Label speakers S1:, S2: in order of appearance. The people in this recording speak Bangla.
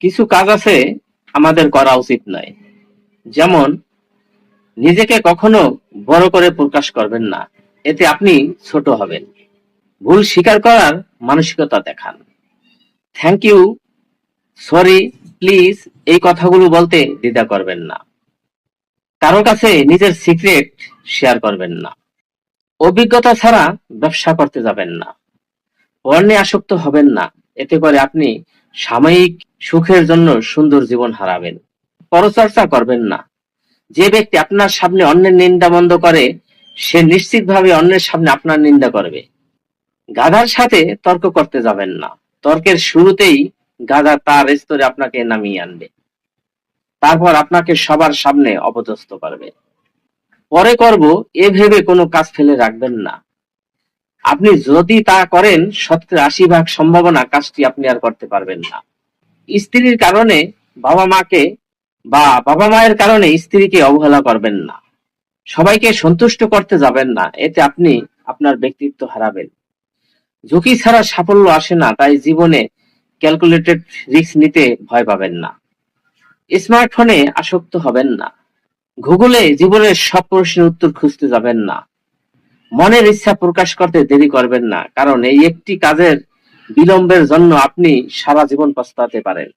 S1: কিছু কাজ আছে আমাদের করা উচিত নয়। যেমন নিজেকে কখনো বড় করে প্রকাশ করবেন না, এতে আপনি ছোট হবেন। ভুল স্বীকার করার মানসিকতা দেখান। থ্যাংক ইউ, সরি, প্লিজ এই কথাগুলো বলতে দ্বিধা করবেন না। কারো কাছে নিজের সিক্রেট শেয়ার করবেন না। অভিজ্ঞতা ছাড়া ব্যবসা করতে যাবেন না। পণ্যে আসক্ত হবেন না, এতে করে আপনি সাময়িক সুখের জন্য সুন্দর জীবন হারাবেন। পরচর্চা করবেন না। যে ব্যক্তি আপনার সামনে অন্যের নিন্দা বন্ধ করে, সে নিশ্চিতভাবে অন্যের সামনে আপনার নিন্দা করবে। গাধার সাথে তর্ক করতে যাবেন না। তর্কের শুরুতেই গাধা তার স্তরে আপনাকে নামিয়ে আনবে, তারপর আপনাকে সবার সামনে অপদস্থ করবে। পরে করব এ ভেবে কোনো কাজ ফেলে রাখবেন না। আপনি যদি তা করেন, 70-80% সম্ভাবনা কাজটি আপনি আর করতে পারবেন না। স্ত্রীর কারণে বাবা মাকে বা বাবা মায়ের কারণে স্ত্রীকে অবহেলা করবেন না। সবাইকে সন্তুষ্ট করতে যাবেন না, এতে আপনি আপনার ব্যক্তিত্ব হারাবেন। ঝুঁকি ছাড়া সাফল্য আসে না, তাই জীবনে ক্যালকুলেটেড রিস্ক নিতে ভয় পাবেন না। স্মার্টফোনে আসক্ত হবেন না। গুগলে জীবনের সব প্রশ্নের উত্তর খুঁজতে যাবেন না। মনের ইচ্ছা প্রকাশ করতে দেরি করবেন না, কারণ এই একটি কাজের বিলম্বের জন্য আপনি সারা জীবন পস্তাতে পারেন।